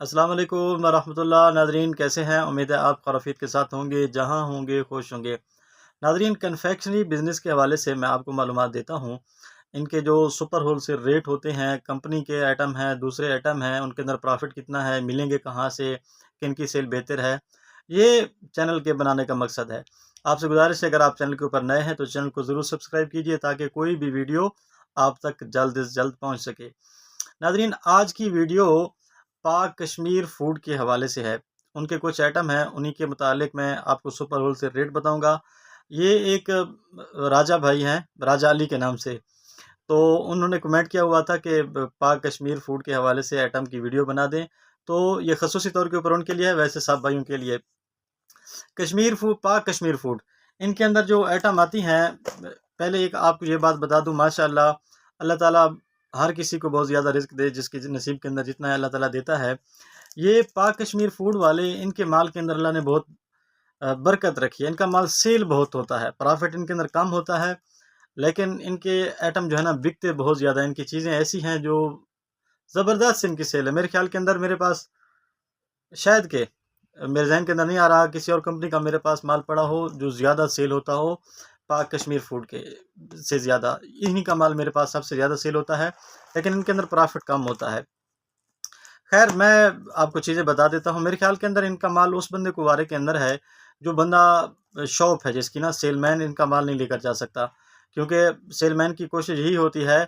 अस्सलाम वालेकुम वरहमतुल्लाह। नाज़रीन कैसे हैं? उम्मीद है आप खैरियत के साथ होंगे, जहां होंगे खुश होंगे। नाज़रीन कन्फेक्शनरी बिज़नेस के हवाले से मैं आपको मालूमात देता हूं। इनके जो सुपर होलसेल रेट होते हैं, कंपनी के आइटम हैं, दूसरे आइटम हैं, उनके अंदर प्रॉफिट कितना है, मिलेंगे कहाँ से, किन की सेल बेहतर है, ये चैनल के बनाने का मकसद है। आपसे गुजारिश है, अगर आप चैनल के ऊपर नए हैं तो चैनल को ज़रूर सब्सक्राइब कीजिए ताकि कोई भी वीडियो आप तक जल्द से जल्द पहुँच सके। नाज़रीन आज की वीडियो पाक कश्मीर फूड के हवाले से है। उनके कुछ आइटम हैं, उन्हीं के मुतालिक मैं आपको सुपर होलसेल रेट बताऊँगा। ये एक राजा भाई हैं, राजा अली के नाम से। तो उन्होंने कमेंट किया हुआ था कि पाक कश्मीर फूड के हवाले से आइटम की वीडियो बना दें। तो ये ख़ुसूसी तौर के ऊपर उनके लिए है, वैसे सब भाइयों के लिए। कश्मीर फूड, पाक कश्मीर फूड, इनके अंदर जो आइटम आती हैं, पहले एक आपको ये बात बता दूँ, माशाअल्लाह अल्लाह ताला हर किसी को बहुत ज़्यादा रिज़्क दे, जिसके नसीब के अंदर जितना है अल्लाह ताला देता है। ये पाक कश्मीर फूड वाले, इनके माल के अंदर अल्लाह ने बहुत बरकत रखी है। इनका माल सेल बहुत होता है, प्रॉफिट इनके अंदर कम होता है, लेकिन इनके आइटम जो है ना बिकते बहुत ज़्यादा। इनकी चीज़ें ऐसी हैं जो ज़बरदस्त इनकी सेल है। मेरे ख्याल के अंदर मेरे पास शायद के मेरे ज़हन के अंदर नहीं आ रहा किसी और कंपनी का मेरे पास माल पड़ा हो जो ज़्यादा सेल होता हो पाक कश्मीर फूड के से ज़्यादा। इन्हीं का माल मेरे पास सबसे ज़्यादा सेल होता है, लेकिन इनके अंदर प्रॉफिट कम होता है। खैर मैं आपको चीज़ें बता देता हूँ। मेरे ख्याल के अंदर इनका माल उस बंदे को वारे के अंदर है जो बंदा शॉप है, जिसकी ना सेलमैन इनका माल नहीं लेकर जा सकता, क्योंकि सेलमैन की कोशिश यही होती है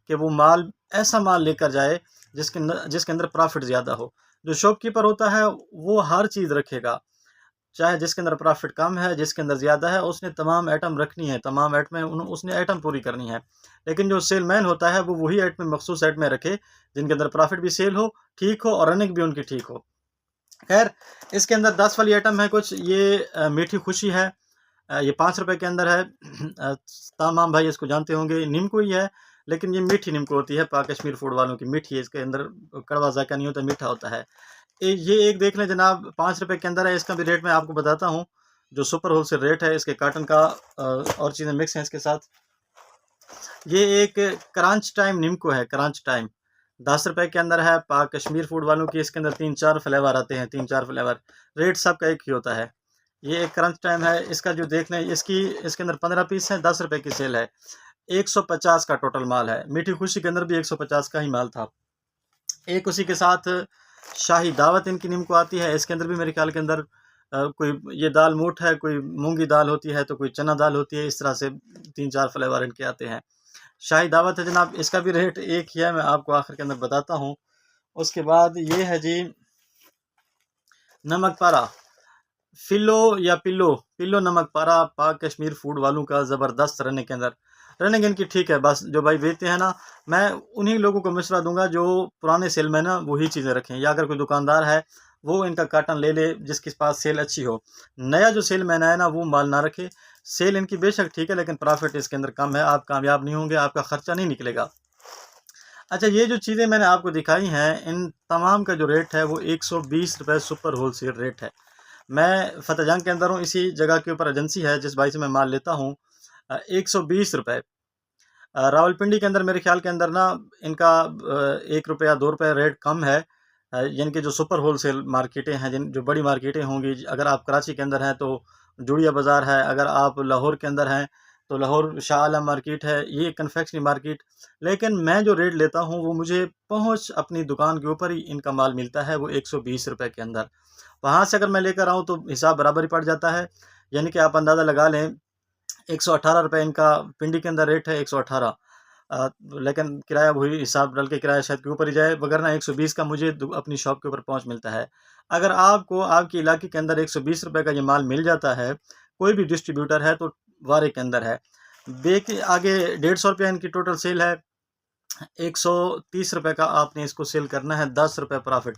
कि वो माल ऐसा माल लेकर जाए जिसके अंदर प्रॉफिट ज़्यादा हो। जो शॉपकीपर होता है वो हर चीज़ रखेगा, चाहे जिसके अंदर प्रॉफिट कम है, जिसके अंदर ज़्यादा है, उसने तमाम आइटम रखनी है, तमाम आइटमें उसने आइटम पूरी करनी है। लेकिन जो सेलमैन होता है वो वही आइटमें, मखसूस आइटमें रखे जिनके अंदर प्रॉफिट भी सेल हो, ठीक हो और रनिंग भी उनकी ठीक हो। खैर इसके अंदर 10 वाली आइटम है कुछ, ये मीठी खुशी है। ये ₹5 के अंदर है। तमाम भाई इसको जानते होंगे, निम्को ही है, लेकिन ये मीठी निम्को होती है, पाक कश्मीर फूड वालों की मीठी है, इसके अंदर कड़वा ज़ायका नहीं होता, मीठा होता है। ये एक देख लें जनाब, ₹5 के अंदर है। इसका भी रेट मैं आपको बताता हूँ, जो सुपर होलसेल रेट है इसके कॉटन का। और चीज़ें मिक्स हैं इसके साथ। ये एक क्रंच टाइम निम्को है, क्रंच टाइम, ₹10 के अंदर है। पाक कश्मीर फूड वालों की इसके अंदर 3-4 फ्लेवर आते हैं, 3-4 फ्लेवर, रेट सबका एक ही होता है। ये एक क्रंच टाइम है, इसका जो देख लें, इसके अंदर 15 पीस हैं, ₹10 की सेल है। 150 का टोटल माल है। मीठी खुशी के अंदर भी 150 का ही माल था। एक उसी के साथ शाही दावत इनकी नीम को आती है। इसके अंदर भी मेरे ख्याल के अंदर कोई ये दाल मोठ है, कोई मूंगी दाल होती है, तो कोई चना दाल होती है। इस तरह से 3-4 फ्लेवर इनके आते हैं। शाही दावत है जनाब, इसका भी रेट एक ही है, मैं आपको आखिर के अंदर बताता हूँ। उसके बाद ये है जी नमक पारा, फिलो या पिल्लो, पिल्लो नमक पारा, पाक कश्मीर फूड वालों का ज़बरदस्त रनिंग के अंदर। रनिंग इनकी ठीक है, बस जो भाई बेचते हैं ना, मैं उन्हीं लोगों को मशवरा दूंगा जो पुराने सेल में ना वही चीज़ें रखें, या अगर कोई दुकानदार है वो इनका काटन ले ले जिसके पास सेल अच्छी हो। नया जो सेल मैन है ना वो माल ना रखे। सेल इनकी बेशक ठीक है, लेकिन प्रॉफिट इसके अंदर कम है, आप कामयाब नहीं होंगे, आपका खर्चा नहीं निकलेगा। अच्छा, ये जो चीज़ें मैंने आपको दिखाई हैं, इन तमाम का जो रेट है वो ₹120 सुपर होलसेल रेट है। मैं फ़तेहजंग के अंदर हूँ, इसी जगह के ऊपर एजेंसी है जिस भाई से मैं माल लेता हूँ। ₹120। रावलपिंडी के अंदर मेरे ख़्याल के अंदर ना इनका ₹1 ₹2 रेट कम है। यानी कि जो सुपर होलसेल मार्केटें हैं, जो बड़ी मार्केटें होंगी, अगर आप कराची के अंदर हैं तो जुड़िया बाज़ार है, अगर आप लाहौर के अंदर हैं तो लाहौर शाह आलम मार्केट है, ये कन्फेक्शनरी मार्केट। लेकिन मैं जो रेट लेता हूँ वो मुझे पहुँच अपनी दुकान के ऊपर ही इनका माल मिलता है, वो ₹120 के अंदर। वहाँ से अगर मैं लेकर आऊँ तो हिसाब बराबर ही पड़ जाता है। यानी कि आप अंदाज़ा लगा लें, ₹118 इनका पिंडी के अंदर रेट है, 118। लेकिन किराया वही हिसाब डाल के किराया शायद के ऊपर ही जाए, वगरना 120 का मुझे अपनी शॉप के ऊपर पहुँच मिलता है। अगर आपको आपके इलाके के अंदर ₹120 का ये माल मिल जाता है, कोई भी डिस्ट्रीब्यूटर है तो वारे के अंदर है। बे के आगे ₹150 इनकी टोटल सेल है। ₹130 का आपने इसको सेल करना है, ₹10 प्रॉफिट।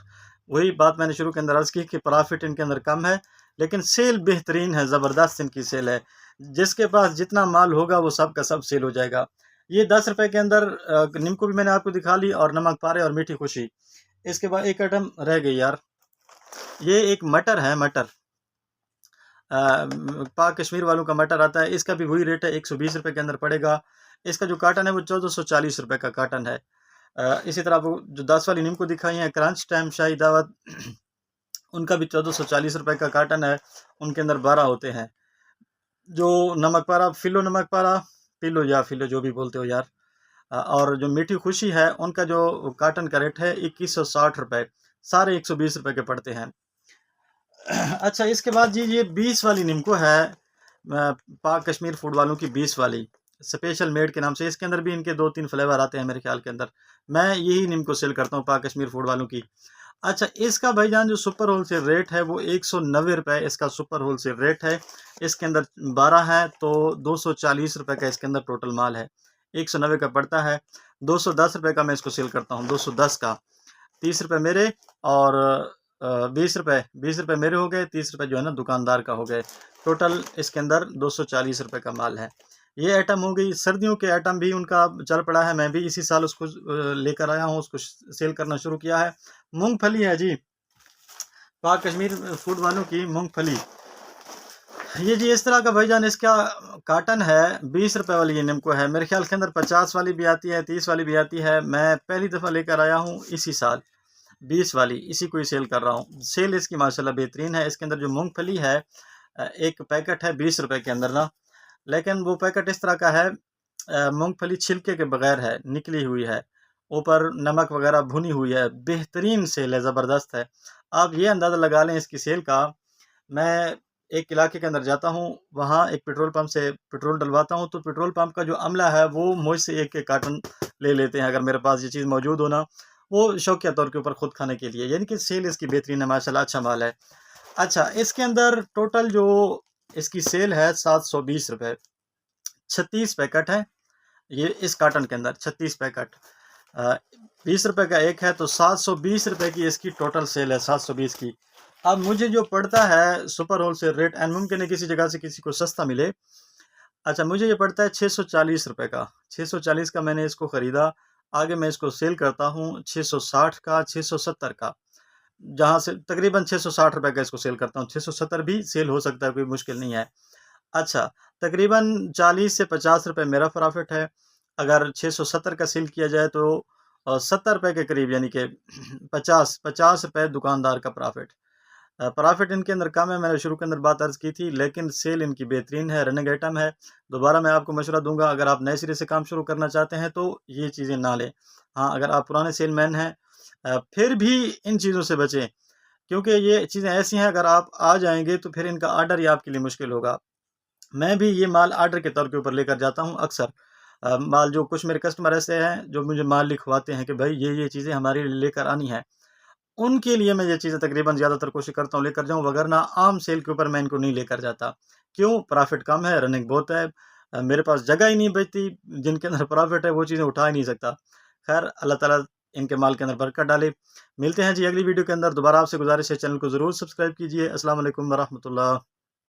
वही बात मैंने शुरू के अंदर अर्ज़ की कि प्रॉफिट इनके अंदर कम है, लेकिन सेल बेहतरीन है, ज़बरदस्त इनकी सेल है। जिसके पास जितना माल होगा वो सब का सब सेल हो जाएगा। ये ₹10 के अंदर निम्को भी मैंने आपको दिखा ली, और नमक पारे और मीठी खुशी। इसके बाद एक आइटम रह गई यार, ये एक मटर है, मटर। पाक कश्मीर वालों का मटर आता है, इसका भी वही रेट है, ₹120 के अंदर पड़ेगा। इसका जो कार्टन है वो ₹1440 का कार्टन है। इसी तरह वो जो 10 वाली नीमको दिखाई है क्रंच टाइम शाही दावत, उनका भी 1440 रुपये का कार्टन है, उनके अंदर 12 होते हैं। जो नमक पारा, फिलो नमक पारा, पिलो या फिलो जो भी बोलते हो यार, और जो मीठी खुशी है उनका जो कार्टन का रेट है 2160 रुपये, सारे 120 रुपये के पड़ते हैं। अच्छा, इसके बाद जी ये 20 वाली नीमको है, पाक कश्मीर फूड वालों की 20 वाली स्पेशल मेड के नाम से। इसके अंदर भी इनके 2-3 फ्लेवर आते हैं मेरे ख्याल के अंदर। मैं यही नीमको सेल करता हूँ पाक कश्मीर फूड वालों की। अच्छा, इसका भाईजान जो सुपर होलसेल रेट है वो 190 रुपये इसका सुपर होलसेल रेट है। इसके अंदर 12 है तो 240 रुपये का इसके अंदर टोटल माल है। 190 का पड़ता है, 210 रुपये का मैं इसको सेल करता हूँ, 210 का। 30 रुपये मेरे और 20 रुपये मेरे हो गए, 30 रुपये जो है ना दुकानदार का हो गए। टोटल इसके अंदर 240 रुपये का माल है। ये आइटम हो गई। सर्दियों के आइटम भी उनका चल पड़ा है, मैं भी इसी साल उसको लेकर आया हूँ, उसको सेल करना शुरू किया है। मूंगफली है जी, पाक कश्मीर फूड वालों की मूंगफली। ये जी इस तरह का भाईजान इसका कार्टन है, 20 रुपये वाली ये नीमको है। मेरे ख्याल के अंदर 50 वाली भी आती है, 30 वाली भी आती है। मैं पहली दफ़ा लेकर आया हूँ इसी साल 20 वाली, इसी को ही सेल कर रहा हूँ। सेल इसकी माशाल्लाह बेहतरीन है। इसके अंदर जो मूंगफली है, एक पैकेट है 20 रुपये के अंदर ना, लेकिन वो पैकेट इस तरह का है, मूंगफली छिलके के बगैर है, निकली हुई है, ऊपर नमक वगैरह भुनी हुई है। बेहतरीन सेल है, ज़बरदस्त है। आप ये अंदाज़ा लगा लें इसकी सेल का। मैं एक इलाके के अंदर जाता हूँ, वहाँ एक पेट्रोल पंप से पेट्रोल डलवाता हूँ, तो पेट्रोल पंप का जो अमला है वो मुझसे एक-एक कार्टन ले लेते हैं, अगर मेरे पास ये चीज़ मौजूद हो ना, वो शौकिया तौर के ऊपर खुद खाने के लिए। यानी कि सेल इसकी बेहतरीन है माशाल्लाह, अच्छा माल है। अच्छा, इसके अंदर टोटल जो इसकी सेल है 720 रुपये, 36 पैकेट है ये इस कार्टन के अंदर, 36 पैकेट। 20 रुपये का एक है, तो 720 रुपये की इसकी टोटल सेल है, 720 की। अब मुझे जो पड़ता है सुपर होलसेल रेट, एंड मुमकिन है किसी जगह से किसी को सस्ता मिले। अच्छा, मुझे ये पड़ता है 640 रुपये का, 640 का मैंने इसको ख़रीदा। आगे मैं इसको सेल करता हूँ 660 का, 670 का, जहाँ से तकरीबन 660 रुपये का इसको सेल करता हूँ। 670 भी सेल हो सकता है, कोई मुश्किल नहीं है। अच्छा, तकरीबन 40 से 50 रुपये मेरा प्रॉफ़िट है। अगर 670 का सेल किया जाए तो 70 रुपये के करीब, यानी कि 50 रुपये दुकानदार का प्रॉफ़िट। प्रॉफ़िट इनके अंदर कम है, मैंने शुरू के अंदर बात अर्ज़ की थी, लेकिन सेल इनकी बेहतरीन है, रनिंग आइटम है। दोबारा मैं आपको मशवरा दूँगा, अगर आप नए सिरे से काम शुरू करना चाहते हैं तो ये चीज़ें ना लें। हाँ, अगर आप पुराने सेलमैन हैं, फिर भी इन चीज़ों से बचें, क्योंकि ये चीज़ें ऐसी हैं, अगर आप आ जाएँगे तो फिर इनका ऑर्डर ही आपके लिए मुश्किल होगा। मैं भी ये माल ऑर्डर के तौर के ऊपर लेकर जाता हूँ अक्सर। माल जो कुछ मेरे कस्टमर ऐसे हैं जो मुझे माल लिखवाते हैं कि भाई ये चीज़ें हमारे लिए लेकर आनी है। उनके लिए मैं ये चीज़ें तकरीबन ज़्यादातर कोशिश करता हूँ लेकर जाऊँ, वगरना आम सेल के ऊपर मैं इनको नहीं लेकर जाता। क्यों? प्रॉफ़िट कम है, रनिंग बहुत है। मेरे पास जगह ही नहीं बचती, जिनके अंदर प्रॉफ़िट है वो चीज़ें उठा ही नहीं सकता। ख़ैर, अल्लाह ताला इनके माल के अंदर बरकत डाले। मिलते हैं जी अगली वीडियो के अंदर। दोबारा आपसे गुज़ारिश है, चैनल को ज़रूर सब्सक्राइब कीजिए। अस्सलाम वालेकुम व रहमतुल्लाह।